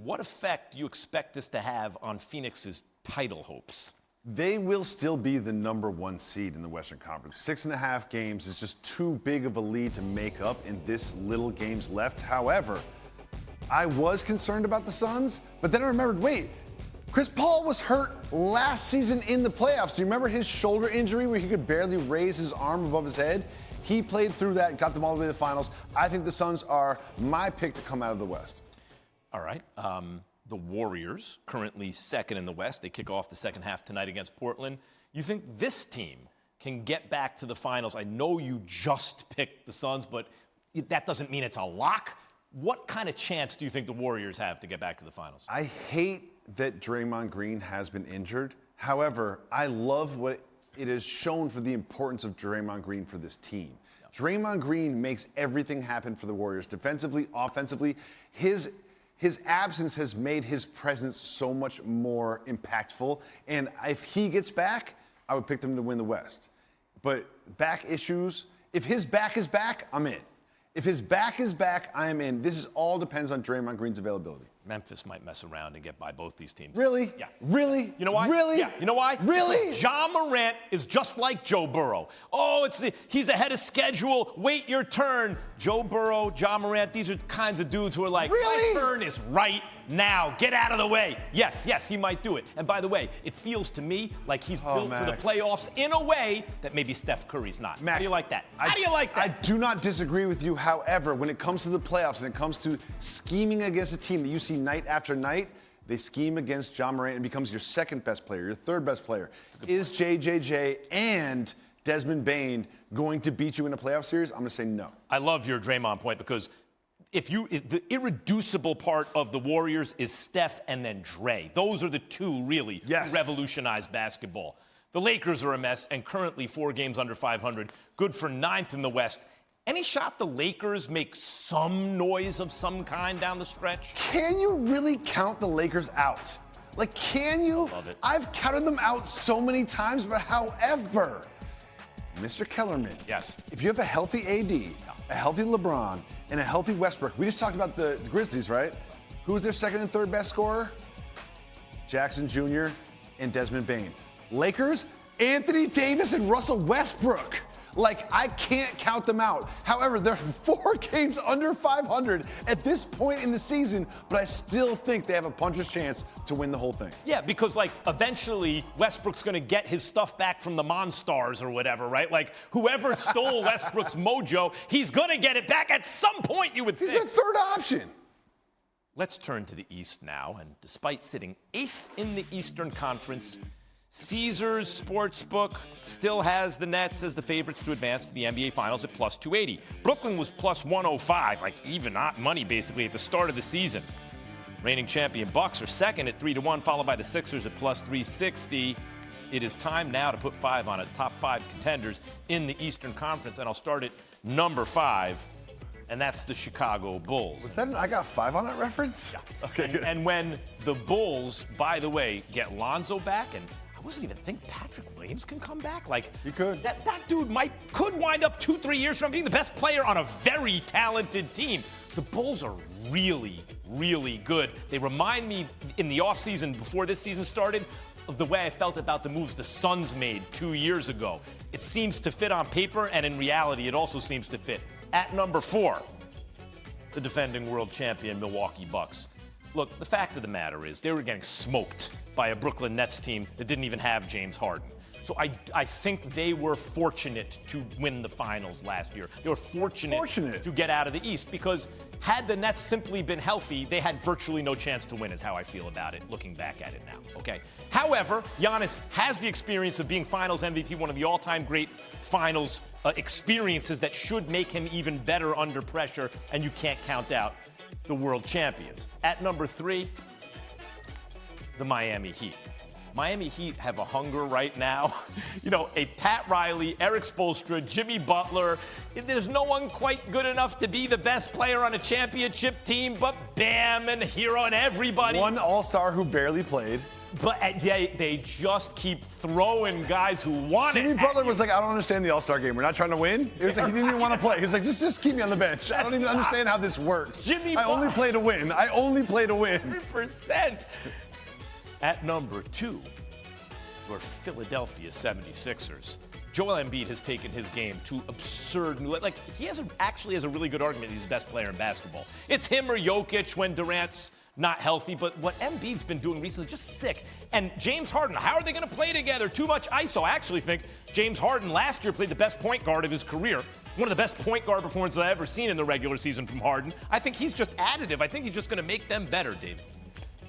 what effect do you expect this to have on Phoenix's title hopes? They will still be the number 1 seed in the Western Conference. 6.5 games is just too big of a lead to make up in this little games left. However, I was concerned about the Suns, but then I remembered, wait, Chris Paul was hurt last season in the playoffs. Do you remember his shoulder injury where he could barely raise his arm above his head? He played through that, got them all the way to the finals. I think the Suns are my pick to come out of the West. All right. The Warriors, currently second in the West. They kick off the second half tonight against Portland. You think this team can get back to the finals? I know you just picked the Suns, but that doesn't mean it's a lock. What kind of chance do you think the Warriors have to get back to the finals? I hate that Draymond Green has been injured. However, I love what it has shown for the importance of Draymond Green for this team. Yeah. Draymond Green makes everything happen for the Warriors. Defensively, offensively, his absence has made his presence so much more impactful. And if he gets back, I would pick them to win the West. But back issues, if his back is back, I'm in. If his back is back, I am in. This all depends on Draymond Green's availability. Memphis might mess around and get by both these teams. Really? Yeah. Really? You know why? Really? Yeah. You know why? Really? Ja Morant is just like Joe Burrow. Oh, he's ahead of schedule. Wait your turn. Joe Burrow, Ja Morant, these are the kinds of dudes who are like, really? My turn is right now. Get out of the way. Yes, he might do it. And by the way, it feels to me like he's built for the playoffs in a way that maybe Steph Curry's not. Max, how do you like that? How do you like that? I do not disagree with you. However, when it comes to the playoffs and it comes to scheming against a team that you see night after night, they scheme against Ja Morant and becomes your second best player, your third best player. Is JJJ and Desmond Bane going to beat you in a playoff series? I'm going to say no. I love your Draymond point because if the irreducible part of the Warriors is Steph and then Dre. Those are the two really who revolutionized basketball. The Lakers are a mess and currently 4 games under 500, good for 9th in the West. Any shot the Lakers make some noise of some kind down the stretch? Can you really count the Lakers out? Like, can you? Love it. I've counted them out so many times, but however, Mr. Kellerman, yes, if you have a healthy AD, a healthy LeBron, and a healthy Westbrook, we just talked about the Grizzlies, right? Who's their second and third best scorer? Jackson Jr. and Desmond Bane. Lakers, Anthony Davis and Russell Westbrook. Like, I can't count them out. However, they're 4 games under 500 at this point in the season, but I still think they have a puncher's chance to win the whole thing. Yeah, because, like, eventually Westbrook's going to get his stuff back from the Monstars or whatever, right? Like, whoever stole Westbrook's mojo, he's going to get it back at some point, you would think. He's their third option. Let's turn to the East now, and despite sitting 8th in the Eastern Conference, Caesars Sportsbook still has the Nets as the favorites to advance to the NBA Finals at plus 280. Brooklyn was plus 105, like even money basically at the start of the season. Reigning champion Bucks are second at 3-1, followed by the Sixers at plus 360. It is time now to put 5 on it, top 5 contenders in the Eastern Conference, and I'll start at number 5, and that's the Chicago Bulls. Was that an I got 5 on it reference? Yeah. Okay, good. And when the Bulls, by the way, get Lonzo back, and I wasn't even thinking Patrick Williams can come back. Like, he could. That dude could wind up 2-3 years from being the best player on a very talented team. The Bulls are really, really good. They remind me in the offseason before this season started of the way I felt about the moves the Suns made 2 years ago. It seems to fit on paper, and in reality, it also seems to fit. At number 4, the defending world champion Milwaukee Bucks. Look, the fact of the matter is they were getting smoked by a Brooklyn Nets team that didn't even have James Harden. So I think they were fortunate to win the finals last year. They were fortunate to get out of the East because had the Nets simply been healthy, they had virtually no chance to win is how I feel about it, looking back at it now, okay? However, Giannis has the experience of being finals MVP, one of the all-time great finals experiences that should make him even better under pressure, and you can't count out the world champions. At number 3, the Miami Heat. Miami Heat have a hunger right now. A Pat Riley, Eric Spoelstra, Jimmy Butler. There's no one quite good enough to be the best player on a championship team, but Bam and Hero and everybody. One all-star who barely played. But they just keep throwing guys who want it. Jimmy Butler was like, I don't understand the All-Star game. We're not trying to win. It was like he didn't even want to play. He was like, just keep me on the bench. I don't even understand how this works. I only play to win. 100%. At number 2, your Philadelphia 76ers. Joel Embiid has taken his game to absurd new. Like, he actually has a really good argument he's the best player in basketball. It's him or Jokic when Durant's not healthy, but what Embiid's been doing recently, just sick. And James Harden, how are they going to play together? Too much ISO. I actually think James Harden last year played the best point guard of his career. One of the best point guard performances I've ever seen in the regular season from Harden. I think he's just additive. I think he's just going to make them better, David.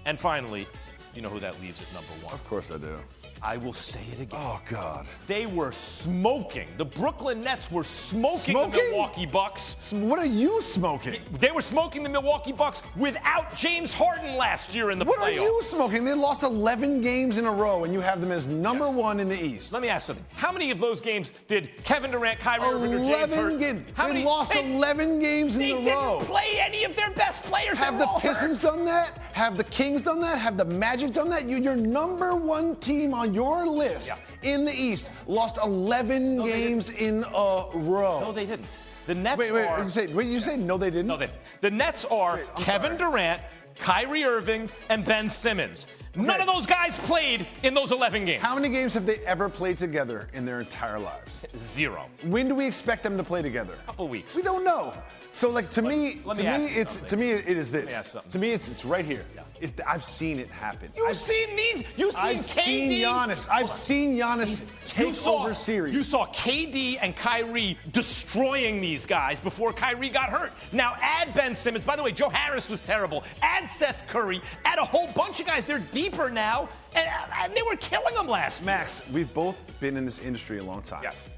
And finally, you know who that leaves at number 1? Of course I do. I will say it again. Oh, God. They were smoking. The Brooklyn Nets were smoking the Milwaukee Bucks. What are you smoking? They were smoking the Milwaukee Bucks without James Harden last year in the playoffs. What are you smoking? They lost 11 games in a row, and you have them as number 1 in the East. Let me ask something. How many of those games did Kevin Durant, Kyrie Irving, or James Harden? They lost 11 games in a row. They didn't play any of their best players. Have the Pistons done that? Have the Kings done that? Have the Magic done that? Your number 1 team on your list in the East lost 11 games in a row. No, they didn't. The Nets you say no, they didn't? No, they didn't. The Nets are Kevin Durant, Kyrie Irving, and Ben Simmons. None of those guys played in those 11 games. How many games have they ever played together in their entire lives? 0. When do we expect them to play together? A couple weeks. We don't know. So, like, to me, it is this. To me, it's right here. Yeah. I've seen it happen. You've seen these. You've seen KD. I've seen Giannis take over series. You saw KD and Kyrie destroying these guys before Kyrie got hurt. Now add Ben Simmons. By the way, Joe Harris was terrible. Add Seth Curry. Add a whole bunch of guys. They're deeper now, and they were killing them last year. Max, we've both been in this industry a long time. Yes.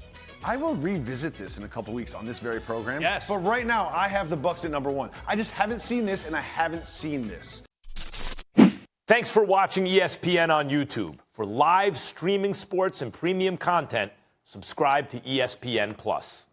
I will revisit this in a couple weeks on this very program. Yes. But right now, I have the Bucks at number 1. I just haven't seen this, and I haven't seen this. Thanks for watching ESPN on YouTube. For live streaming sports and premium content, subscribe to ESPN+.